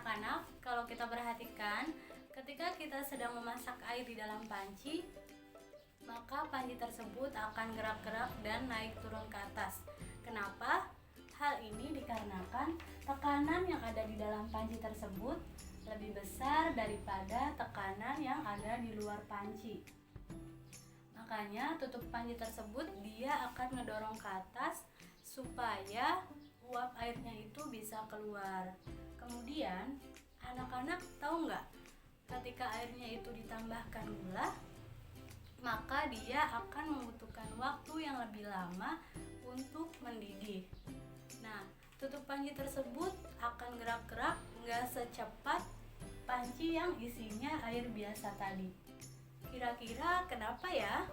Anak-anak, kalau kita perhatikan, ketika kita sedang memasak air di dalam panci, maka panci tersebut akan gerak-gerak dan naik turun ke atas. Kenapa? Hal ini dikarenakan tekanan yang ada di dalam panci tersebut lebih besar daripada tekanan yang ada di luar panci. Makanya tutup panci tersebut dia akan ngedorong ke atas supaya uap airnya itu bisa keluar. Kemudian anak-anak tahu nggak, ketika airnya itu ditambahkan gula, maka dia akan membutuhkan waktu yang lebih lama untuk mendidih. Nah, tutup panci tersebut akan gerak-gerak nggak secepat panci yang isinya air biasa tadi. Kira-kira kenapa ya?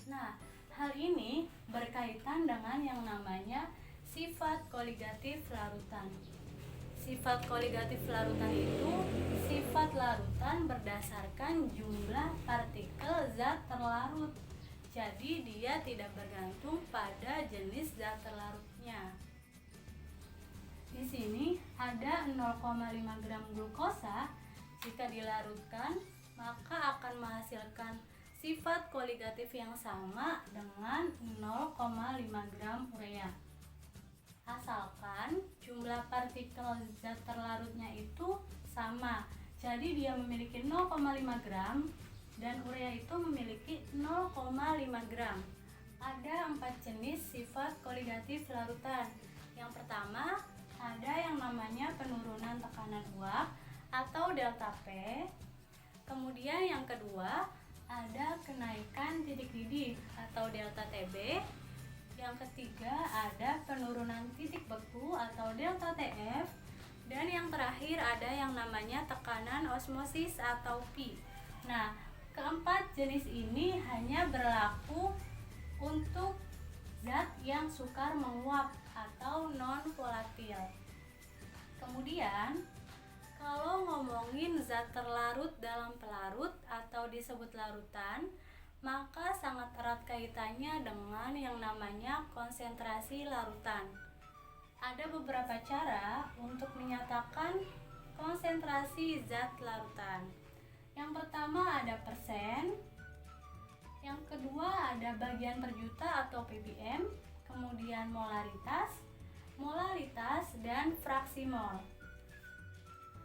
Nah, hal ini berkaitan dengan yang namanya sifat koligatif larutan. Sifat koligatif larutan itu sifat larutan berdasarkan jumlah partikel zat terlarut. Jadi dia tidak bergantung pada jenis zat terlarutnya. Di sini ada 0,5 gram glukosa. Jika dilarutkan, maka akan menghasilkan sifat koligatif yang sama dengan 0,5 gram urea. Asalkan jumlah partikel zat terlarutnya itu sama. Jadi dia memiliki 0,5 gram dan urea itu memiliki 0,5 gram. Ada 4 jenis sifat koligatif larutan. Yang pertama, ada yang namanya penurunan tekanan uap atau delta P. Kemudian yang kedua, ada kenaikan titik didih atau delta TB. Yang ketiga, ada penurunan titik beku atau delta TF. Dan yang terakhir ada yang namanya tekanan osmosis atau P. Nah, keempat jenis ini hanya berlaku untuk zat yang sukar menguap atau non-volatil. Kemudian, kalau ngomongin zat terlarut dalam pelarut atau disebut larutan, maka sangat erat kaitannya dengan yang namanya konsentrasi larutan. Ada beberapa cara untuk menyatakan konsentrasi zat larutan. Yang pertama ada persen, yang kedua ada bagian per juta atau ppm, kemudian molaritas, dan fraksi mol.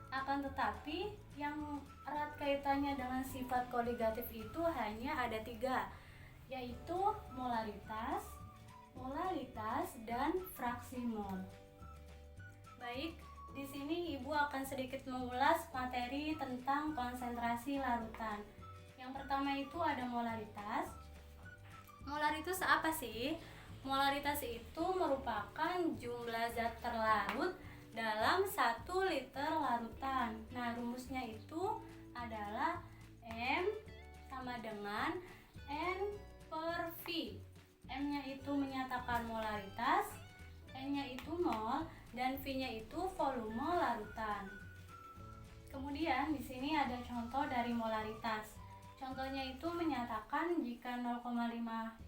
Akan tetapi yang erat kaitannya dengan sifat koligatif itu hanya ada 3, yaitu molaritas, dan fraksi mol. Baik, di sini Ibu akan sedikit mengulas materi tentang konsentrasi larutan. Yang pertama itu ada molaritas. Molaritas apa sih? Molaritas itu merupakan jumlah zat terlarut dalam 1 liter larutan. Nah, rumusnya itu adalah M sama dengan N per V. M-nya itu menyatakan molaritas, N-nya itu mol, dan V-nya itu volume larutan. Kemudian di sini ada contoh dari molaritas. Contohnya itu menyatakan jika 0,5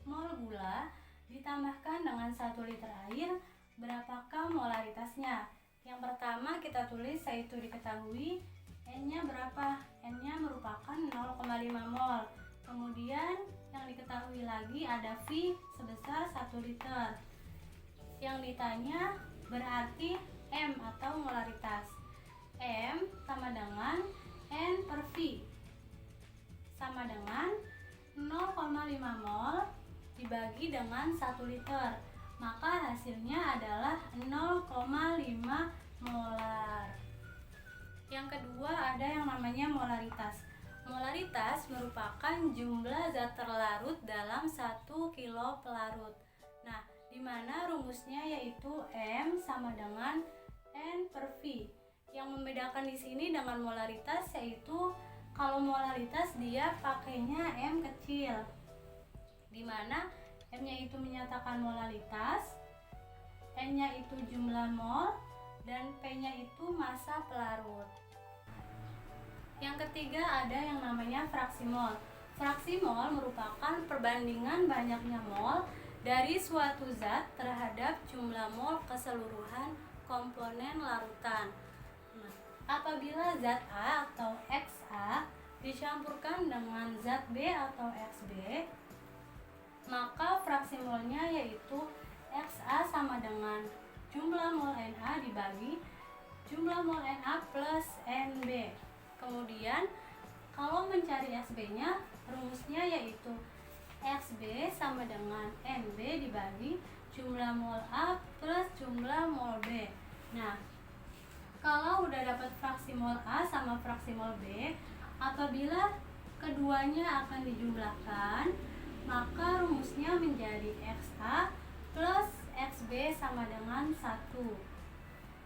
mol gula ditambahkan dengan 1 liter air, berapakah molaritasnya? Yang pertama kita tulis yaitu diketahui N-nya berapa? N-nya merupakan 0,5 mol. Kemudian yang diketahui lagi ada V sebesar 1 liter. Yang ditanya berarti M atau molaritas. M sama dengan N per V sama dengan 0,5 mol dibagi dengan 1 liter. Maka hasilnya adalah 0,5 molar. Yang kedua ada yang namanya molaritas. Molaritas merupakan jumlah zat terlarut dalam 1 kilo pelarut. Nah, di mana rumusnya yaitu M sama dengan N per V. Yang membedakan di sini dengan molaritas yaitu kalau molaritas dia pakainya M kecil, di mana M-nya itu menyatakan molaritas, N-nya itu jumlah mol, dan P-nya itu massa pelarut. Yang ketiga ada yang namanya fraksi mol. Fraksi mol merupakan perbandingan banyaknya mol dari suatu zat terhadap jumlah mol keseluruhan komponen larutan. Nah, apabila zat A atau XA dicampurkan dengan zat B atau XB, maka fraksi molnya yaitu XA sama dengan jumlah mol Na dibagi jumlah mol Na plus Nb. Kemudian kalau mencari XB-nya, rumusnya yaitu XB sama dengan Nb dibagi jumlah mol A plus jumlah mol B. Nah, kalau udah dapat fraksi mol A sama fraksi mol B, apabila keduanya akan dijumlahkan, maka rumusnya menjadi XA plus XB sama dengan 1.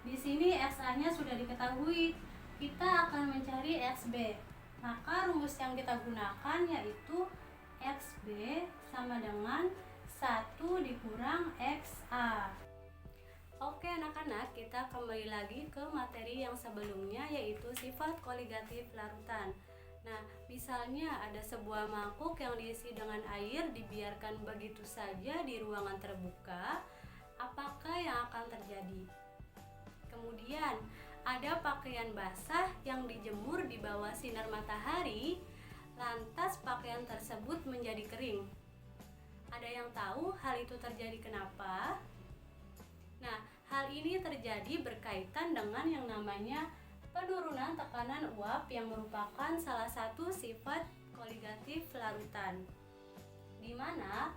Di sini XA-nya sudah diketahui, kita akan mencari XB. Maka rumus yang kita gunakan yaitu XB sama dengan 1 dikurang XA. Oke anak-anak, kita kembali lagi ke materi yang sebelumnya yaitu sifat koligatif larutan. Nah, misalnya ada sebuah mangkuk yang diisi dengan air dibiarkan begitu saja di ruangan terbuka, apakah yang akan terjadi? Kemudian, ada pakaian basah yang dijemur di bawah sinar matahari, lantas pakaian tersebut menjadi kering. Ada yang tahu hal itu terjadi kenapa? Nah, hal ini terjadi berkaitan dengan yang namanya penurunan tekanan uap yang merupakan salah satu sifat koligatif larutan, di mana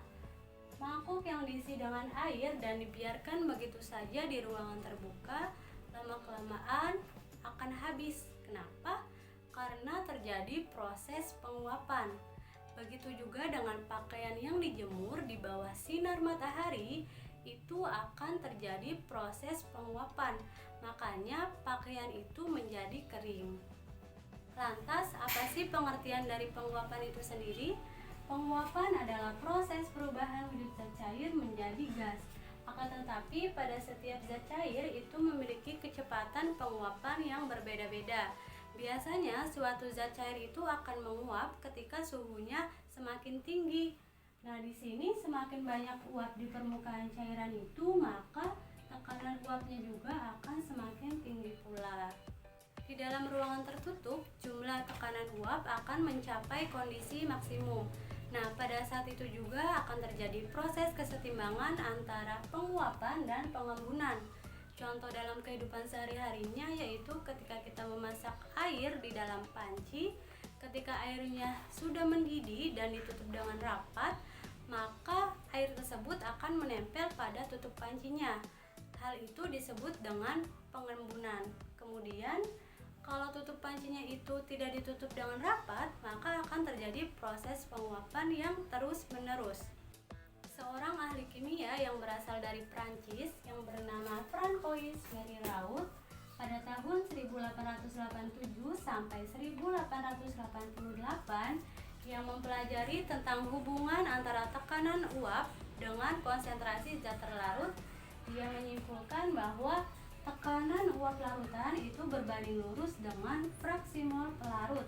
mangkuk yang diisi dengan air dan dibiarkan begitu saja di ruangan terbuka, lama-kelamaan akan habis. Kenapa? Karena terjadi proses penguapan. Begitu juga dengan pakaian yang dijemur di bawah sinar matahari, itu akan terjadi proses penguapan. Makanya pakaian itu menjadi kering. Lantas, apa sih pengertian dari penguapan itu sendiri? Penguapan adalah proses perubahan wujud zat cair menjadi gas. Akan tetapi pada setiap zat cair itu memiliki kecepatan penguapan yang berbeda-beda. Biasanya suatu zat cair itu akan menguap ketika suhunya semakin tinggi. Nah, di sini semakin banyak uap di permukaan cairan itu, maka tekanan uapnya juga akan semakin tinggi pula. Di dalam ruangan tertutup, jumlah tekanan uap akan mencapai kondisi maksimum. Nah, pada saat itu juga akan terjadi proses kesetimbangan antara penguapan dan pengembunan. Contoh dalam kehidupan sehari-harinya yaitu ketika kita memasak air di dalam panci, ketika airnya sudah mendidih dan ditutup dengan rapat, maka air tersebut akan menempel pada tutup pancinya. Hal itu disebut dengan pengembunan. Kemudian, kalau tutup pancinya itu tidak ditutup dengan rapat, maka akan terjadi proses penguapan yang terus-menerus. Seorang ahli kimia yang berasal dari Prancis yang bernama Francois Mariraud pada tahun 1887 sampai 1888 yang mempelajari tentang hubungan antara tekanan uap dengan konsentrasi zat terlarut. Dia menyimpulkan bahwa tekanan uap larutan itu berbanding lurus dengan fraksi mol pelarut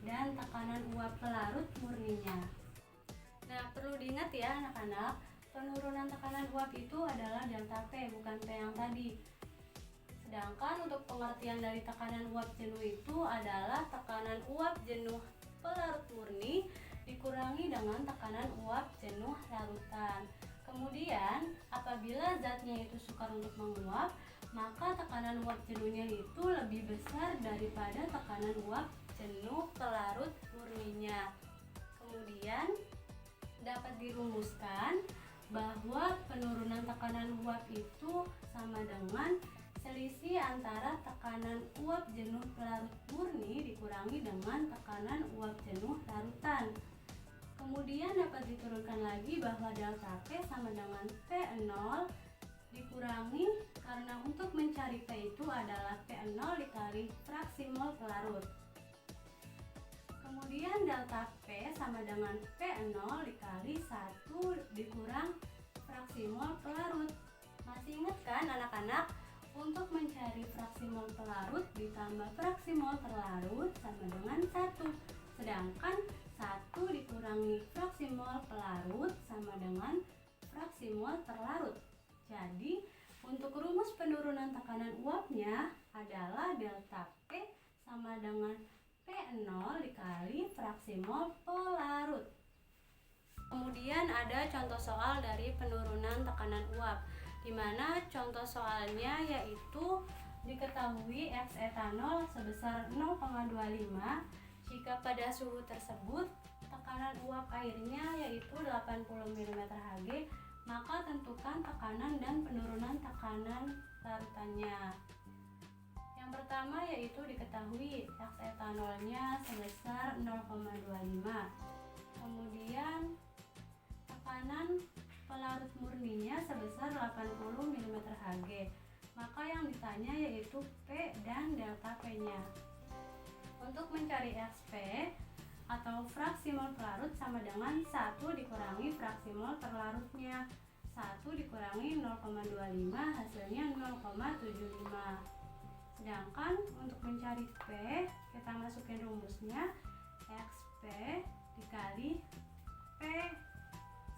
dan tekanan uap pelarut murninya. Nah, perlu diingat ya anak-anak, penurunan tekanan uap itu adalah delta P, bukan P yang tadi. Sedangkan untuk pengertian dari tekanan uap jenuh itu adalah tekanan uap jenuh pelarut murni dikurangi dengan tekanan uap jenuh larutan. Kemudian, apabila zatnya itu sukar untuk menguap, maka tekanan uap jenuhnya itu lebih besar daripada tekanan uap jenuh pelarut murninya. Kemudian, dapat dirumuskan bahwa penurunan tekanan uap itu sama dengan selisih antara tekanan uap jenuh pelarut murni dikurangi dengan tekanan uap jenuh larutan. Kemudian dapat diturunkan lagi bahwa delta P sama dengan P0 dikurangi karena untuk mencari P itu adalah P0 dikali fraksi mol pelarut. Kemudian delta P sama dengan P0 dikali 1 dikurang fraksi mol pelarut. Masih ingat kan anak-anak? Untuk mencari fraksi mol pelarut ditambah fraksi mol terlarut sama dengan 1. Sedangkan 1 dikurangi fraksi mol pelarut sama dengan fraksi mol terlarut. Jadi Untuk rumus penurunan tekanan uapnya adalah delta P sama dengan P0 dikali fraksi mol pelarut. Kemudian ada contoh soal dari penurunan tekanan uap, di mana contoh soalnya yaitu diketahui X etanol sebesar 0,25 jika pada suhu tersebut tekanan uap airnya yaitu 80 mmHg, maka tentukan tekanan dan penurunan tekanan larutannya. Yang pertama yaitu diketahui X etanolnya sebesar 0,25. Kemudian tekanan pelarut murninya sebesar 80 mmHg. Maka yang ditanya yaitu P dan delta P-nya. Untuk mencari XP atau fraksi mol pelarut sama dengan 1 dikurangi fraksi mol terlarutnya. 1 dikurangi 0,25 hasilnya 0,75. Sedangkan untuk mencari P, kita masukin rumusnya XP dikali P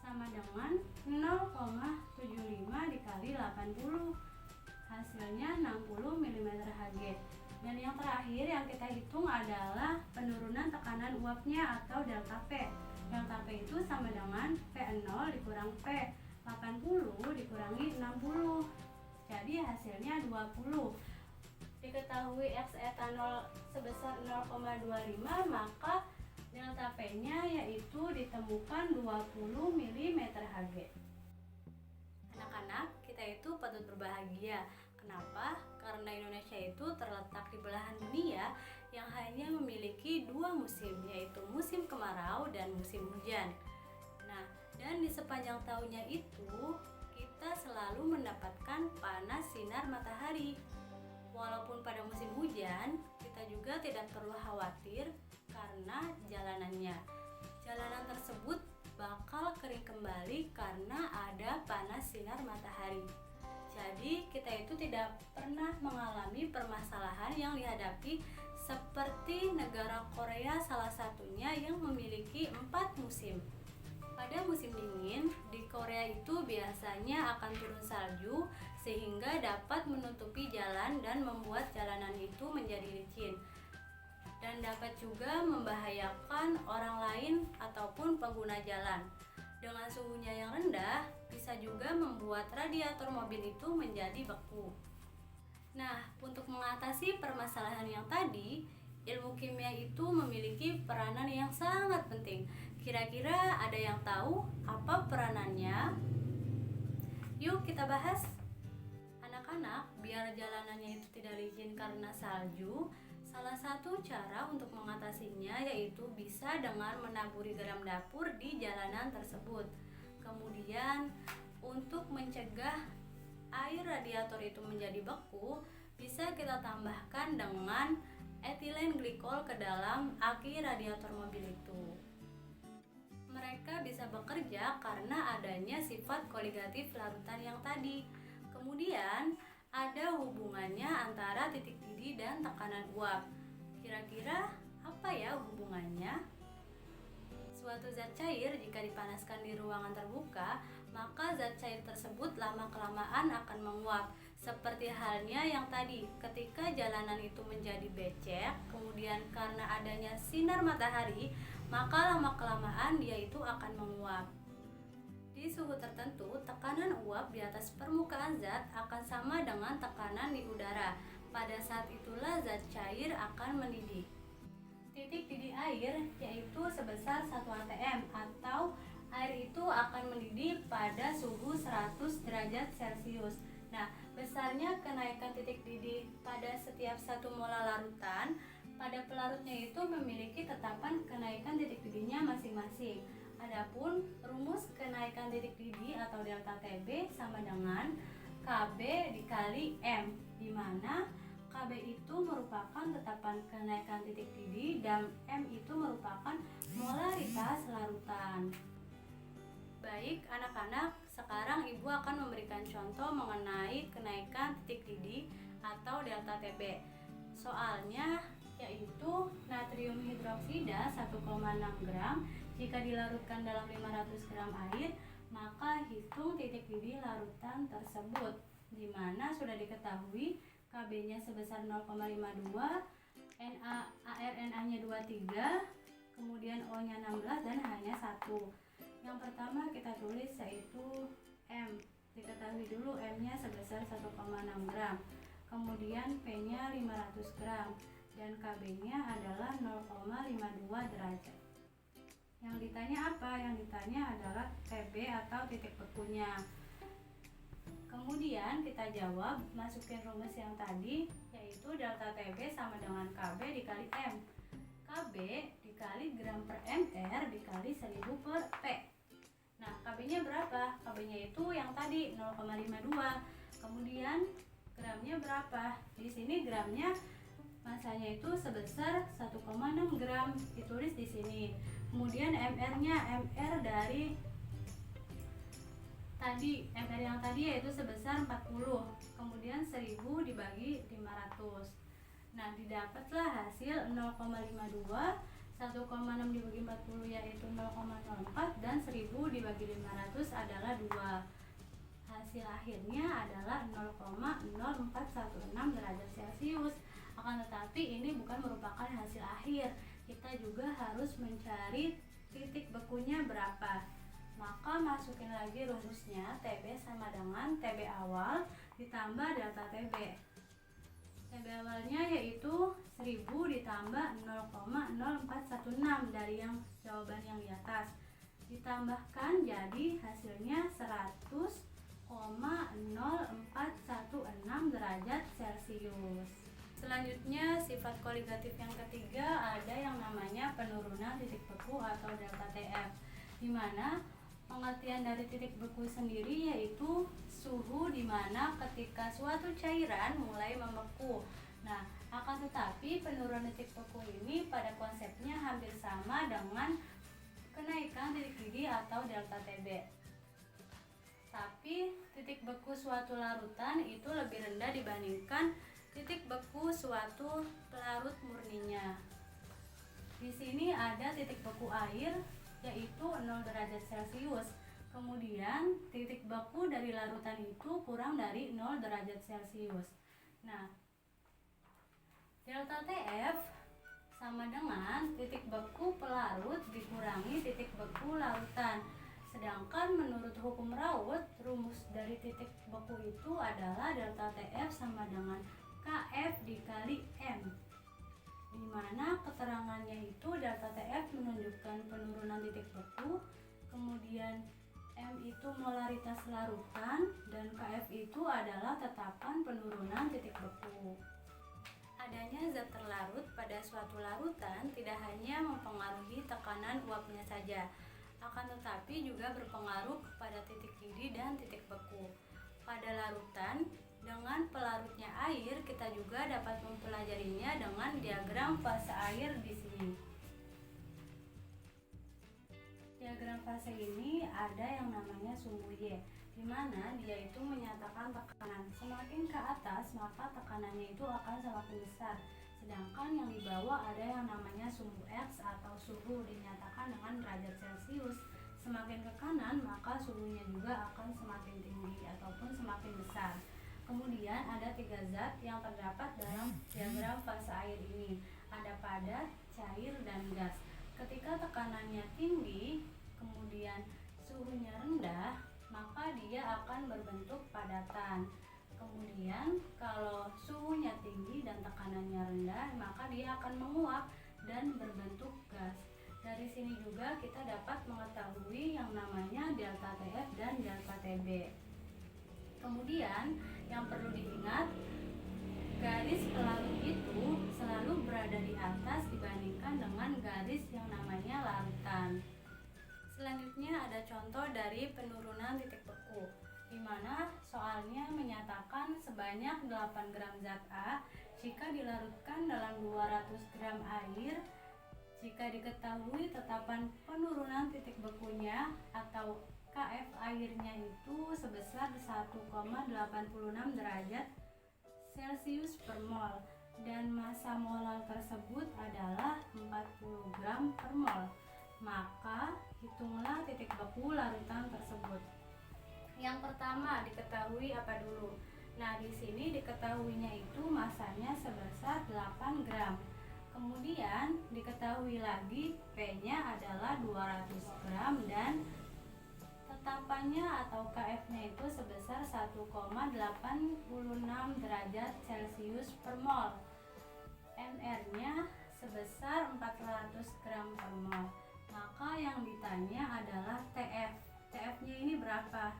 sama dengan 0,75 dikali 80, hasilnya 60 mmHg. Dan yang terakhir yang kita hitung adalah penurunan tekanan uapnya atau delta P. Delta P itu sama dengan P0 dikurang P, 80 dikurangi 60, jadi hasilnya 20. Diketahui X etanol sebesar 0,25, maka delta P-nya yaitu ditemukan 20 mmHg. Anak-anak, kita itu patut berbahagia. Kenapa? Karena Indonesia itu terletak di belahan dunia yang hanya memiliki 2 musim, yaitu musim kemarau dan musim hujan. Nah, dan di sepanjang tahunnya itu kita selalu mendapatkan panas sinar matahari. Walaupun pada musim hujan, kita juga tidak perlu khawatir karena jalanan tersebut bakal kering kembali karena ada panas sinar matahari. Jadi kita itu tidak pernah mengalami permasalahan yang dihadapi seperti negara Korea salah satunya yang memiliki 4 musim. Pada musim dingin, di Korea itu biasanya akan turun salju sehingga dapat menutupi jalan dan membuat jalanan itu menjadi licin. Dan dapat juga membahayakan orang lain ataupun pengguna jalan. Dengan suhunya yang rendah, bisa juga membuat radiator mobil itu menjadi beku. Nah, untuk mengatasi permasalahan yang tadi, ilmu kimia itu memiliki peranan yang sangat penting. Kira-kira ada yang tahu apa peranannya? Yuk kita bahas. Anak-anak, biar jalanannya itu tidak licin karena salju, salah satu cara untuk mengatasinya yaitu bisa dengan menaburi garam dapur di jalanan tersebut. Kemudian, untuk mencegah air radiator itu menjadi beku, bisa kita tambahkan dengan etilen glikol ke dalam aki radiator mobil itu. Mereka bisa bekerja karena adanya sifat koligatif larutan yang tadi. Kemudian ada hubungannya antara titik didih dan tekanan uap. Kira-kira apa ya hubungannya? Suatu zat cair jika dipanaskan di ruangan terbuka, maka zat cair tersebut lama-kelamaan akan menguap. Seperti halnya yang tadi, ketika jalanan itu menjadi becek, kemudian karena adanya sinar matahari, maka lama-kelamaan dia itu akan menguap. Di suhu tertentu, tekanan uap di atas permukaan zat akan sama dengan tekanan di udara. Pada saat itulah zat cair akan mendidih. Titik didih air yaitu sebesar 1 atm atau air itu akan mendidih pada suhu 100 derajat Celcius. Nah, besarnya kenaikan titik didih pada setiap 1 molar larutan pada pelarutnya itu memiliki tetapan kenaikan titik didihnya masing-masing. Adapun rumus kenaikan titik didih atau delta TB sama dengan KB dikali M, di mana KB itu merupakan tetapan kenaikan titik didih dan M itu merupakan molaritas larutan. Baik anak-anak, sekarang Ibu akan memberikan contoh mengenai kenaikan titik didih atau delta TB. Soalnya yaitu natrium hidroksida 1,6 gram jika dilarutkan dalam 500 gram air, maka hitung titik didih larutan tersebut. di mana sudah diketahui Kb-nya sebesar 0,52, ARNA-nya 23, kemudian O-nya 16 dan H-nya 1. Yang pertama kita tulis yaitu M. Diketahui dulu M-nya sebesar 1,6 gram. Kemudian P-nya 500 gram dan Kb-nya adalah 0,52 derajat. Yang ditanya apa? Yang ditanya adalah TB atau titik bekunya. Kemudian kita jawab, masukin rumus yang tadi, yaitu delta TB sama dengan KB dikali M. KB dikali gram per mr dikali 1000 per P. Nah, KB-nya berapa? KB-nya itu yang tadi 0,52. Kemudian gramnya berapa? Di sini gramnya masanya itu sebesar 1,6 gram. Ditulis di sini. Kemudian MR-nya, MR dari tadi, MR yang tadi yaitu sebesar 40. Kemudian 1000 dibagi 500. Nah, didapatlah hasil 0,52. 1,6 dibagi 40 yaitu 0,04 dan 1000 dibagi 500 adalah 2. Hasil akhirnya adalah 0,0416 derajat Celcius. Akan tetapi ini bukan merupakan hasil akhir. Kita juga harus mencari titik bekunya berapa. Maka masukin lagi rumusnya, TB sama dengan TB awal ditambah delta TB. TB awalnya yaitu 1000 ditambah 0,0416 dari yang jawaban yang di atas. Ditambahkan jadi hasilnya 100,0416 derajat Celcius. Selanjutnya sifat koligatif yang ketiga ada yang namanya penurunan titik beku atau delta TF, di mana pengertian dari titik beku sendiri yaitu suhu di mana ketika suatu cairan mulai membeku. Nah, akan tetapi penurunan titik beku ini pada konsepnya hampir sama dengan kenaikan titik didih atau delta TB. Tapi titik beku suatu larutan itu lebih rendah dibandingkan titik beku suatu pelarut murninya. Di sini ada titik beku air yaitu 0 derajat Celcius. Kemudian titik beku dari larutan itu kurang dari 0 derajat Celcius. Nah, delta TF sama dengan titik beku pelarut dikurangi titik beku larutan. Sedangkan menurut hukum Raoult, rumus dari titik beku itu adalah delta TF sama dengan KF dikali M, di mana keterangannya itu delta TF menunjukkan penurunan titik beku, kemudian M itu molaritas larutan, dan KF itu adalah tetapan penurunan titik beku. Adanya zat terlarut pada suatu larutan tidak hanya mempengaruhi tekanan uapnya saja, akan tetapi juga berpengaruh kepada titik didih dan titik beku. Pada larutan dengan pelarutnya air, kita juga dapat mempelajarinya dengan diagram fase air di sini. Diagram fase ini ada yang namanya sumbu Y, di mana dia itu menyatakan tekanan semakin ke atas maka tekanannya itu akan semakin besar. Sedangkan yang di bawah ada yang namanya sumbu X atau suhu dinyatakan dengan derajat Celcius. Semakin ke kanan maka suhunya juga akan semakin tinggi ataupun semakin besar. Kemudian ada 3 zat yang terdapat dalam diagram fase air ini. Ada padat, cair, dan gas. Ketika tekanannya tinggi, kemudian suhunya rendah, maka dia akan berbentuk padatan. Kemudian kalau suhunya tinggi dan tekanannya rendah, maka dia akan menguap dan berbentuk gas. Dari sini juga kita dapat mengetahui yang namanya delta TF dan delta TB. Kemudian yang perlu diingat, garis pelarut itu selalu berada di atas dibandingkan dengan garis yang namanya larutan. Selanjutnya ada contoh dari penurunan titik beku, di mana soalnya menyatakan sebanyak 8 gram zat A jika dilarutkan dalam 200 gram air. Jika diketahui tetapan penurunan titik bekunya atau KF airnya itu sebesar 1,86 derajat Celcius per mol dan massa molar tersebut adalah 40 gram per mol, maka hitunglah titik beku larutan tersebut. Yang pertama diketahui apa dulu? Nah, di sini diketahuinya itu masanya sebesar 8 gram. Kemudian diketahui lagi P-nya adalah 200 gram dan tetapannya atau KF-nya itu sebesar 1,86 derajat Celcius per mol. MR-nya sebesar 400 gram per mol. Maka yang ditanya adalah TF. TF-nya ini berapa?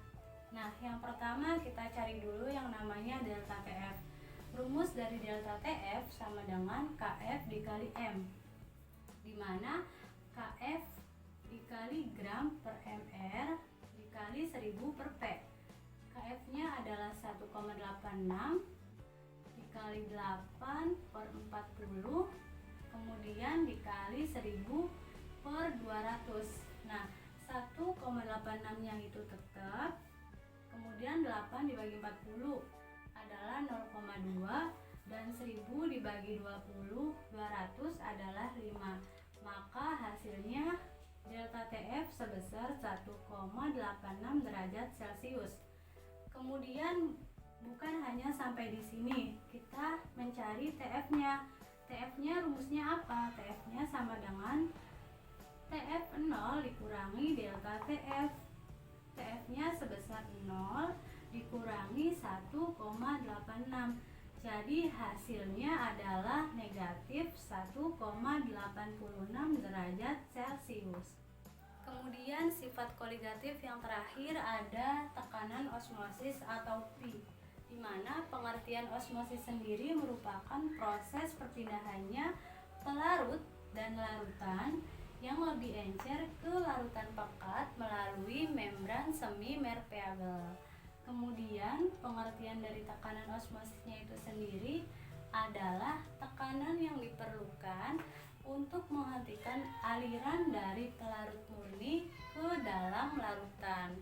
Nah, yang pertama kita cari dulu yang namanya delta TF. Rumus dari delta TF sama dengan KF dikali M, di mana KF dikali gram per MR dikali 1000 per P. KF-nya adalah 1,86 dikali 8 per 40, kemudian dikali 1000 per 200. Nah, 1,86-nya itu tetap, kemudian 8 dibagi 40 adalah 0,2 dan 1000 dibagi 20, 200 adalah 5. Maka hasilnya delta TF sebesar 1,86 derajat Celcius. Kemudian bukan hanya sampai di sini, kita mencari TF-nya. TF-nya rumusnya apa? TF-nya sama dengan TF0 dikurangi delta TF. TF-nya sebesar 0 dikurangi 1,86. Jadi hasilnya adalah negatif 1,86 derajat Celcius. Kemudian sifat koligatif yang terakhir ada tekanan osmosis atau P, di mana pengertian osmosis sendiri merupakan proses perpindahannya pelarut dan larutan yang lebih encer ke larutan pekat melalui membran semi permeabel. Kemudian pengertian dari tekanan osmosisnya itu sendiri adalah tekanan yang diperlukan untuk menghentikan aliran dari pelarut murni ke dalam larutan.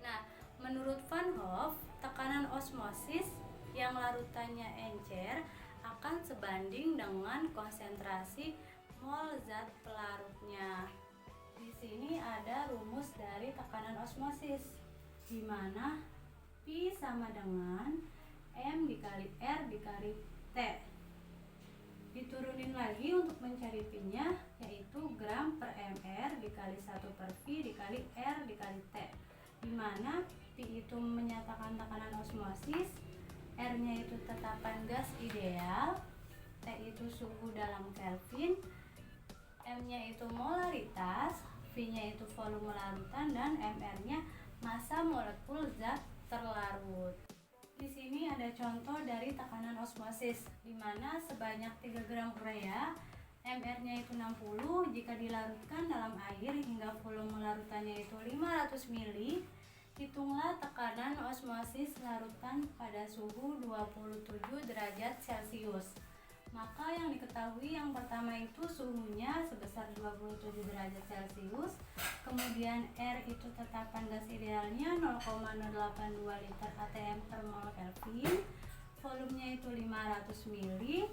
Nah, menurut Van Hoff, tekanan osmosis yang larutannya encer akan sebanding dengan konsentrasi mol zat pelarutnya. Di sini ada rumus dari tekanan osmosis, di mana P sama dengan M dikali R dikali T. Diturunin lagi untuk mencari P-nya, yaitu gram per mR dikali 1 per V dikali R dikali T, di mana P itu menyatakan tekanan osmosis, R-nya itu tetapan gas ideal, T itu suhu dalam Kelvin, M-nya itu molaritas, V-nya itu volume larutan, dan MR-nya massa molekul zat terlarut. Di sini ada contoh dari tekanan osmosis, di mana sebanyak 3 gram urea, MR-nya itu 60, jika dilarutkan dalam air hingga volume larutannya itu 500 ml, hitunglah tekanan osmosis larutan pada suhu 27 derajat Celcius. Maka yang diketahui yang pertama itu suhunya sebesar 27 derajat Celcius, kemudian R itu tetapan gas idealnya 0,082 liter atm per mol Kelvin, volumenya itu 500 ml,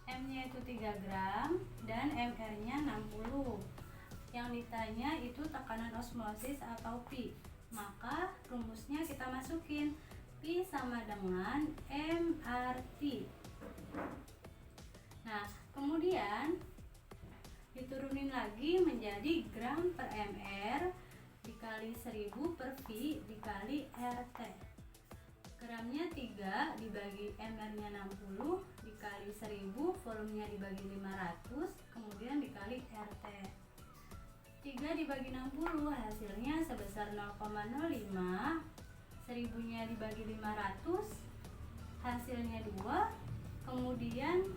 M-nya itu 3 gram, dan MR-nya 60. Yang ditanya itu tekanan osmosis atau P. Maka rumusnya kita masukin, P sama dengan MRT. Nah, kemudian diturunin lagi menjadi gram per mR dikali 1000 per V dikali RT. Gramnya 3 dibagi mR-nya 60 dikali 1000, volumenya dibagi 500, kemudian dikali RT. 3 dibagi 60 hasilnya sebesar 0,05, 1000-nya dibagi 500 hasilnya 2, kemudian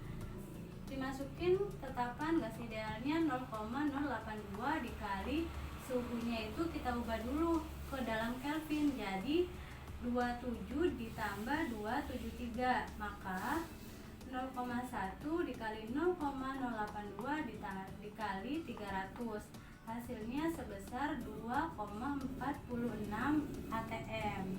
dimasukin tetapan gas idealnya 0,082 dikali suhunya itu kita ubah dulu ke dalam Kelvin, jadi 27 ditambah 273, maka 0,1 dikali 0,082 dikali 300, hasilnya sebesar 2,46 atm.